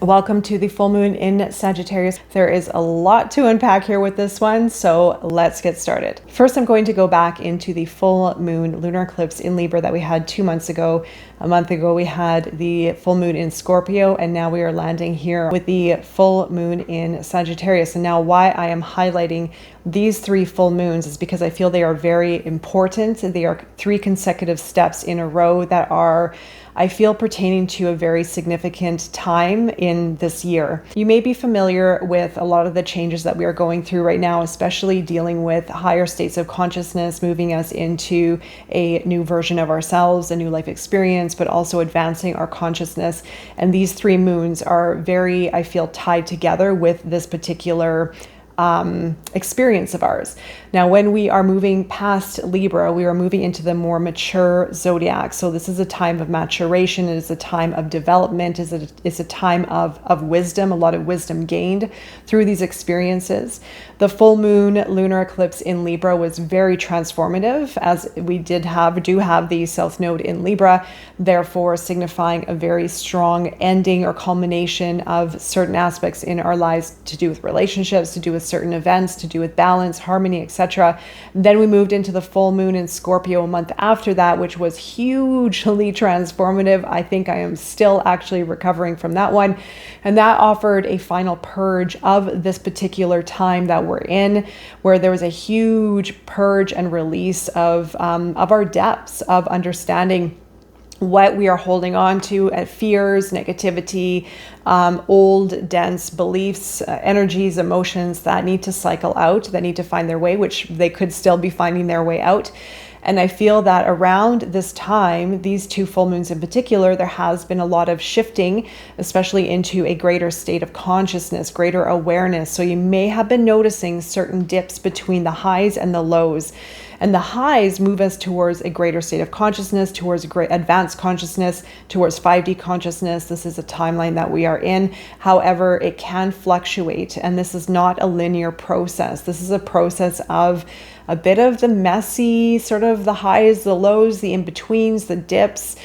Welcome to the full moon in Sagittarius. There is a lot to unpack here with this one, so let's get started. First, I'm going to go back into the full moon lunar eclipse in Libra that we had 2 months ago. A month ago, we had the full moon in Scorpio, and now we are landing here with the full moon in Sagittarius. And now why I am highlighting these 3 full moons is because I feel they are very important. They are 3 consecutive steps in a row that are, I feel, pertaining to a very significant time in this year. You may be familiar with a lot of the changes that we are going through right now, especially dealing with higher states of consciousness, moving us into a new version of ourselves, a new life experience, but also advancing our consciousness. And these 3 moons are very, I feel, tied together with this particular experience of ours. Now, when we are moving past Libra, we are moving into the more mature zodiac. So this is a time of maturation. It is a time of development. It's a time of wisdom, a lot of wisdom gained through these experiences. The full moon lunar eclipse in Libra was very transformative, as we do have the South Node in Libra, therefore signifying a very strong ending or culmination of certain aspects in our lives to do with relationships, to do with certain events, to do with balance, harmony, etc. Then we moved into the full moon in Scorpio a month after that, which was hugely transformative. I think I am still actually recovering from that one. And that offered a final purge of this particular time that we're in, where there was a huge purge and release of our depths of understanding what we are holding on to at fears, negativity, old, dense beliefs, energies, emotions that need to cycle out, that need to find their way, which they could still be finding their way out. And I feel that around this time, these 2 full moons in particular, there has been a lot of shifting, especially into a greater state of consciousness, greater awareness. So you may have been noticing certain dips between the highs and the lows. And the highs move us towards a greater state of consciousness, towards a great advanced consciousness, towards 5D consciousness. This is a timeline that we are in. However, it can fluctuate, and this is not a linear process. This is a process of a bit of the messy, sort of the highs, the lows, the in-betweens, the dips.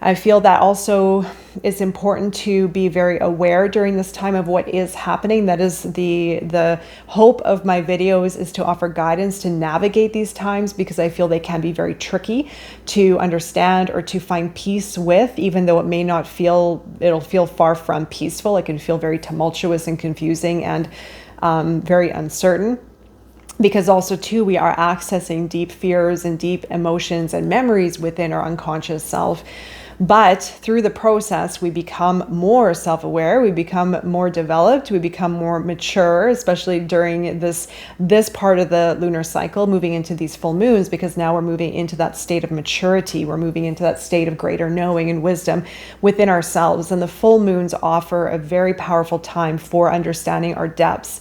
I feel that also it's important to be very aware during this time of what is happening. That is the hope of my videos, is to offer guidance to navigate these times, because I feel they can be very tricky to understand or to find peace with, even though it'll feel far from peaceful. It can feel very tumultuous and confusing and very uncertain. Because also too, we are accessing deep fears and deep emotions and memories within our unconscious self. But through the process, we become more self-aware, we become more developed, we become more mature, especially during this part of the lunar cycle, moving into these full moons, because now we're moving into that state of maturity. We're moving into that state of greater knowing and wisdom within ourselves. And the full moons offer a very powerful time for understanding our depths.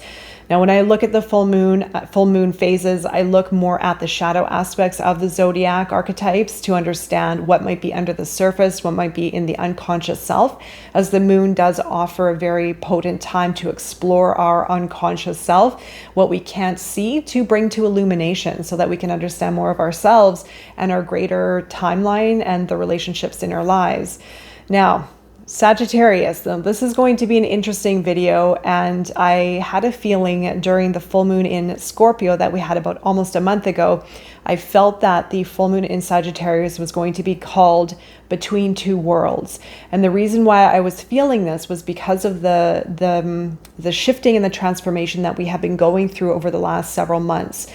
Now, when I look at the full moon phases, I look more at the shadow aspects of the zodiac archetypes to understand what might be under the surface, what might be in the unconscious self, as the moon does offer a very potent time to explore our unconscious self, what we can't see, to bring to illumination so that we can understand more of ourselves and our greater timeline and the relationships in our lives. Now, Sagittarius, this is going to be an interesting video, and I had a feeling during the full moon in Scorpio that we had about almost a month ago. I felt that the full moon in Sagittarius was going to be called Between Two Worlds. And the reason why I was feeling this was because of the shifting and the transformation that we have been going through over the last several months.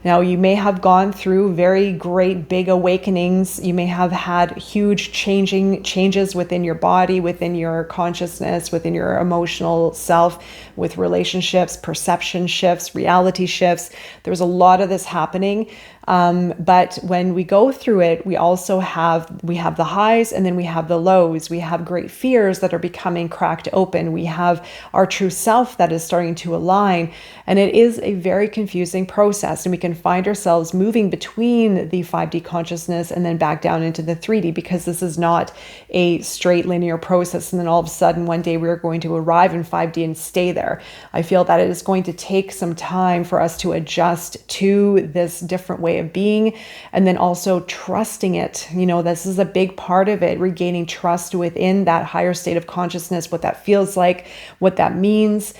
Now, you may have gone through very great big awakenings. You may have had huge changes within your body, within your consciousness, within your emotional self, with relationships, perception shifts, reality shifts. There's a lot of this happening. But when we go through it, we also have the highs, and then we have the lows. We have great fears that are becoming cracked open. We have our true self that is starting to align. And it is a very confusing process. And we can find ourselves moving between the 5D consciousness and then back down into the 3D, because this is not a straight linear process. And then all of a sudden, one day we're going to arrive in 5D and stay there. I feel that it is going to take some time for us to adjust to this different way way of being, and then also trusting it. This is a big part of it, regaining trust within that higher state of consciousness, what that feels like, what that means,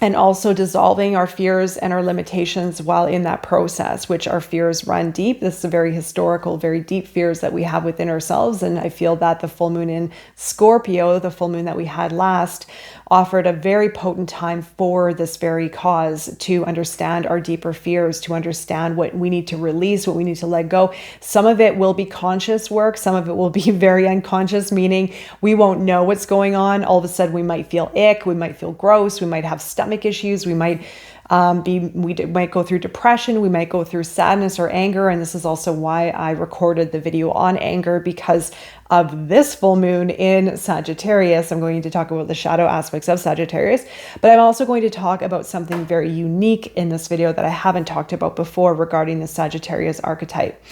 and also dissolving our fears and our limitations while in that process, which our fears run deep. This is a very historical, very deep fears that we have within ourselves. And I feel that the full moon in Scorpio, the full moon that we had last, offered a very potent time for this very cause, to understand our deeper fears, to understand what we need to release, what we need to let go. Some of it will be conscious work. Some of it will be very unconscious, meaning we won't know what's going on. All of a sudden we might feel ick, we might feel gross, we might have stomach issues, we might might go through depression, we might go through sadness or anger. And this is also why I recorded the video on anger, because of this full moon in Sagittarius. I'm going to talk about the shadow aspects of Sagittarius, but I'm also going to talk about something very unique in this video that I haven't talked about before regarding the Sagittarius archetype.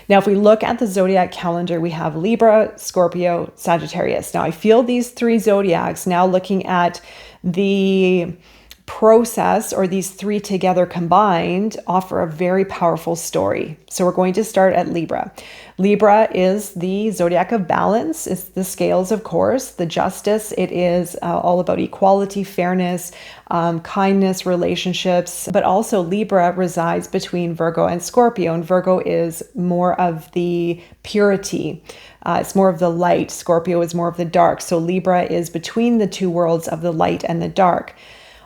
Now, if we look at the zodiac calendar, we have Libra, Scorpio, Sagittarius. Now, I feel these three zodiacs, now looking at the process, or these three together combined, offer a very powerful story. So we're going to start at Libra. Libra is the zodiac of balance. It's the scales, of course, the justice. It is all about equality, fairness, kindness, relationships. But also Libra resides between Virgo and Scorpio. And Virgo is more of the purity. It's more of the light. Scorpio is more of the dark. So Libra is between the two worlds of the light and the dark.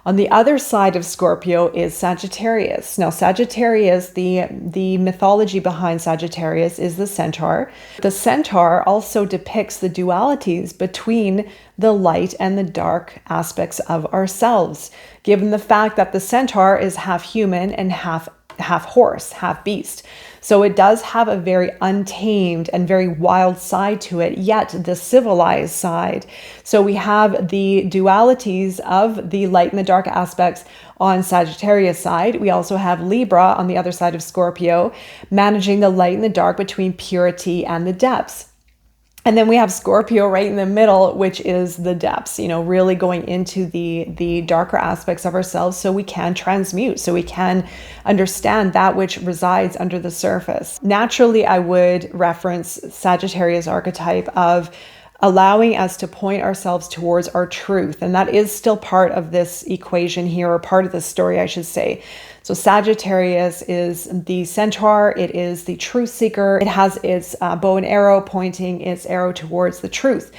On the other side of Scorpio is Sagittarius. Now, Sagittarius, the mythology behind Sagittarius is the Centaur. The Centaur also depicts the dualities between the light and the dark aspects of ourselves, given the fact that the Centaur is half human and half horse, half beast. So it does have a very untamed and very wild side to it, yet the civilized side. So we have the dualities of the light and the dark aspects on Sagittarius side. We also have Libra on the other side of Scorpio, managing the light and the dark between purity and the depths. And then we have Scorpio right in the middle, which is the depths, really going into the darker aspects of ourselves, so we can transmute, so we can understand that which resides under the surface. Naturally, I would reference Sagittarius archetype of allowing us to point ourselves towards our truth. And that is still part of this equation here, or part of the story, I should say. So Sagittarius is the Centaur. It is the truth seeker. It has its bow and arrow pointing its arrow towards the truth,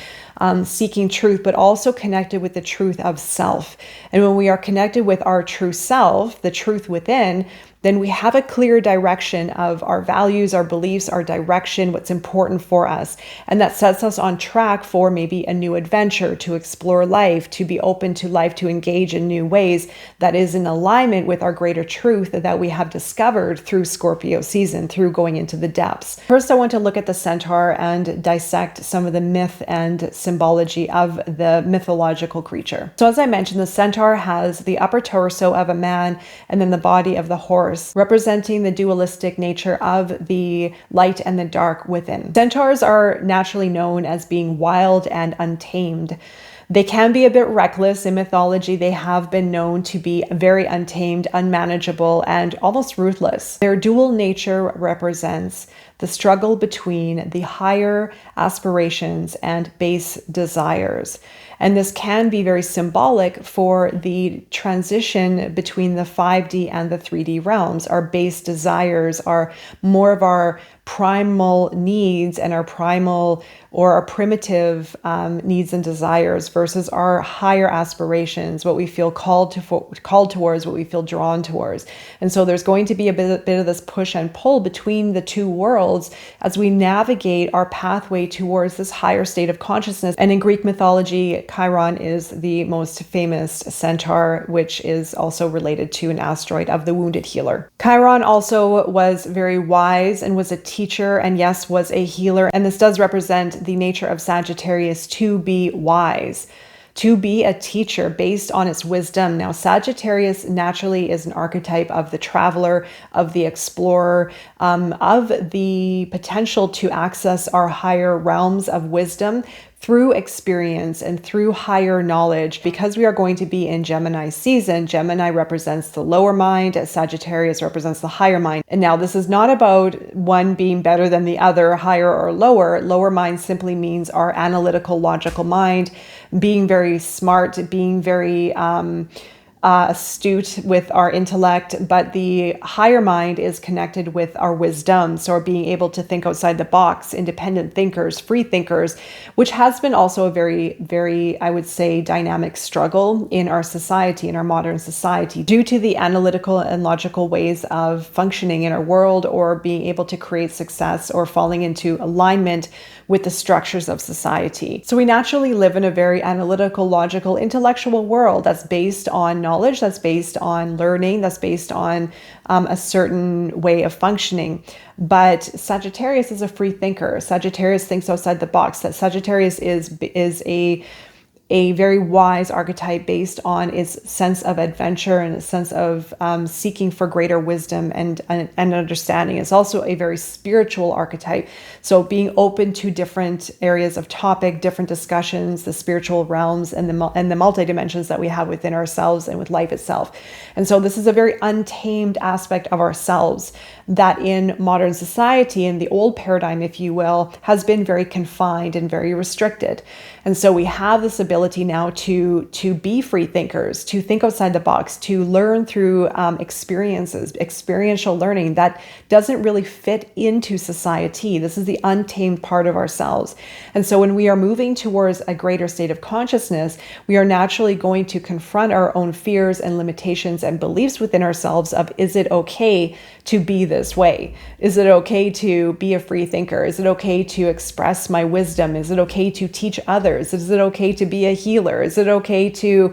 seeking truth, but also connected with the truth of self. And when we are connected with our true self, the truth within, then we have a clear direction of our values, our beliefs, our direction, what's important for us. And that sets us on track for maybe a new adventure, to explore life, to be open to life, to engage in new ways that is in alignment with our greater truth that we have discovered through Scorpio season, through going into the depths. First, I want to look at the Centaur and dissect some of the myth and symbology of the mythological creature. So as I mentioned, the Centaur has the upper torso of a man and then the body of the horse, representing the dualistic nature of the light and the dark within. Centaurs are naturally known as being wild and untamed. They can be a bit reckless in mythology. They have been known to be very untamed, unmanageable, and almost ruthless. Their dual nature represents the struggle between the higher aspirations and base desires. And this can be very symbolic for the transition between the 5D and the 3D realms. Our base desires are more of our primal needs and our primal or our primitive needs and desires versus our higher aspirations, what we feel called towards, what we feel drawn towards. And so there's going to be a bit of this push and pull between the two worlds as we navigate our pathway towards this higher state of consciousness. And in Greek mythology, Chiron is the most famous centaur, which is also related to an asteroid of the wounded healer. Chiron also was very wise and was a teacher, and yes, was a healer. And this does represent the nature of Sagittarius to be wise, to be a teacher based on its wisdom. Now, Sagittarius naturally is an archetype of the traveler, of the explorer, of the potential to access our higher realms of wisdom through experience and through higher knowledge. Because we are going to be in Gemini season, Gemini represents the lower mind, as Sagittarius represents the higher mind. And now this is not about one being better than the other, higher or lower. Lower mind simply means our analytical, logical mind, being very smart, being very astute with our intellect, but the higher mind is connected with our wisdom. So being able to think outside the box, independent thinkers, free thinkers, which has been also a very, very, I would say, dynamic struggle in our society, in our modern society, due to the analytical and logical ways of functioning in our world, or being able to create success, or falling into alignment with the structures of society. So we naturally live in a very analytical, logical, intellectual world that's based on knowledge, that's based on learning, that's based on a certain way of functioning. But Sagittarius is a free thinker. Sagittarius thinks outside the box. That Sagittarius is a very wise archetype based on its sense of adventure and a sense of seeking for greater wisdom and understanding. It's also a very spiritual archetype. So being open to different areas of topic, different discussions, the spiritual realms and the multi-dimensions that we have within ourselves and with life itself. And so this is a very untamed aspect of ourselves that in modern society, in the old paradigm, if you will, has been very confined and very restricted. And so we have this ability now to be free thinkers, to think outside the box, to learn through experiences, experiential learning that doesn't really fit into society. This is the untamed part of ourselves. And so when we are moving towards a greater state of consciousness, we are naturally going to confront our own fears and limitations and beliefs within ourselves of, is it okay to be this way? Is it okay to be a free thinker? Is it okay to express my wisdom? Is it okay to teach others? Is it okay to be a healer? Is it okay to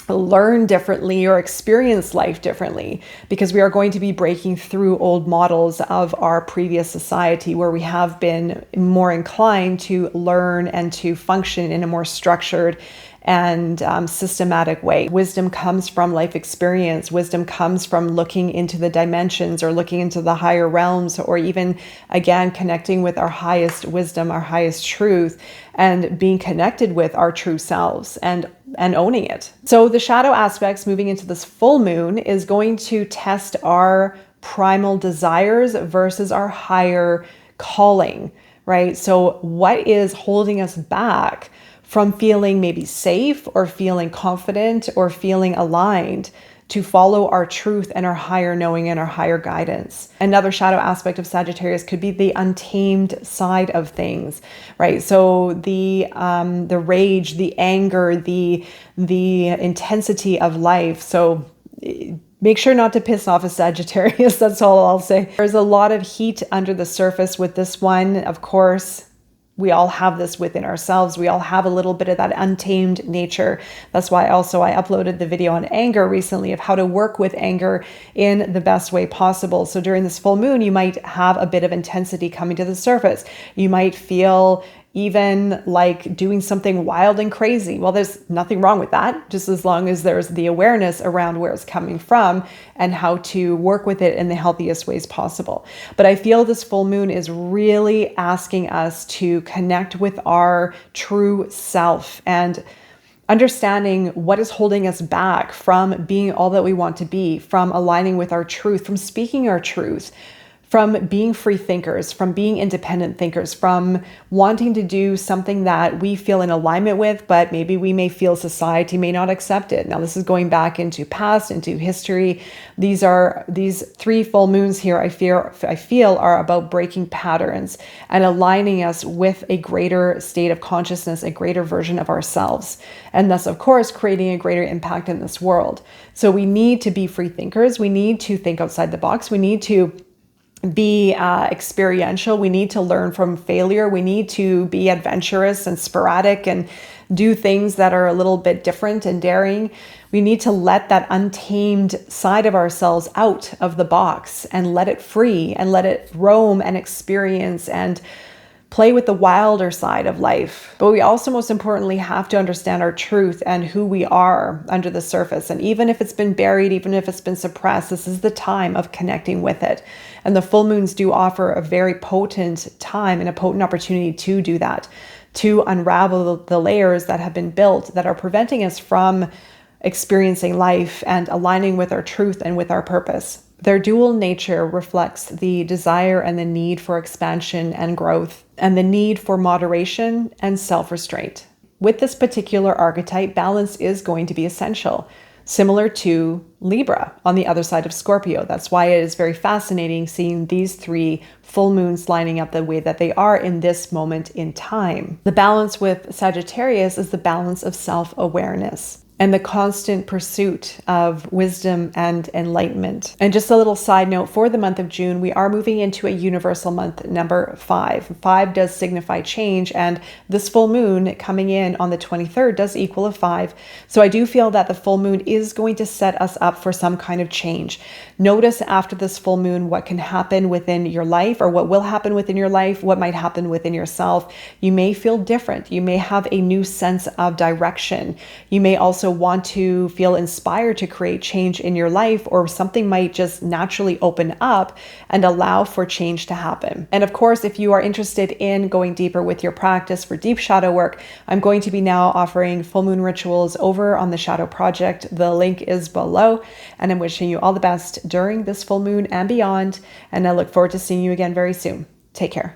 learn differently or experience life differently? Because we are going to be breaking through old models of our previous society where we have been more inclined to learn and to function in a more structured and systematic way. Wisdom comes from life experience. Wisdom comes from looking into the dimensions or looking into the higher realms, or even, again, connecting with our highest wisdom, our highest truth, and being connected with our true selves and owning it. So the shadow aspects moving into this full moon is going to test our primal desires versus our higher calling, right? So what is holding us back from feeling maybe safe or feeling confident or feeling aligned to follow our truth and our higher knowing and our higher guidance? Another shadow aspect of Sagittarius could be the untamed side of things, right? So the rage, the anger, the intensity of life. So make sure not to piss off a Sagittarius. That's all I'll say. There's a lot of heat under the surface with this one. Of course, we all have this within ourselves. We all have a little bit of that untamed nature. That's why also I uploaded the video on anger recently of how to work with anger in the best way possible. So during this full moon, you might have a bit of intensity coming to the surface. You might feel even like doing something wild and crazy. Well, there's nothing wrong with that, just as long as there's the awareness around where it's coming from and how to work with it in the healthiest ways possible. But I feel this full moon is really asking us to connect with our true self and understanding what is holding us back from being all that we want to be, from aligning with our truth, from speaking our truth, from being free thinkers, from being independent thinkers, from wanting to do something that we feel in alignment with, but maybe we may feel society may not accept it. Now, this is going back into past, into history. These 3 full moons here, I feel are about breaking patterns and aligning us with a greater state of consciousness, a greater version of ourselves. And thus, of course, creating a greater impact in this world. So we need to be free thinkers. We need to think outside the box. We need to be experiential. We need to learn from failure. We need to be adventurous and sporadic and do things that are a little bit different and daring. We need to let that untamed side of ourselves out of the box and let it free and let it roam and experience and play with the wilder side of life. But we also, most importantly, have to understand our truth and who we are under the surface. And even if it's been buried, even if it's been suppressed, this is the time of connecting with it. And the full moons do offer a very potent time and a potent opportunity to do that, to unravel the layers that have been built that are preventing us from experiencing life and aligning with our truth and with our purpose. Their dual nature reflects the desire and the need for expansion and growth, and the need for moderation and self-restraint. With this particular archetype, balance is going to be essential, similar to Libra on the other side of Scorpio. That's why it is very fascinating seeing these three full moons lining up the way that they are in this moment in time. The balance with Sagittarius is the balance of self-awareness and the constant pursuit of wisdom and enlightenment. And just a little side note, for the month of June, we are moving into a universal month, number 5. 5 does signify change, and this full moon coming in on the 23rd does equal a 5. So I do feel that the full moon is going to set us up for some kind of change. Notice after this full moon what can happen within your life, or what will happen within your life, what might happen within yourself. You may feel different. You may have a new sense of direction. You may also want to feel inspired to create change in your life, or something might just naturally open up and allow for change to happen. And of course, if you are interested in going deeper with your practice for deep shadow work, I'm going to be now offering full moon rituals over on the Shadow Project. The link is below, and I'm wishing you all the best during this full moon and beyond. And I look forward to seeing you again very soon. Take care.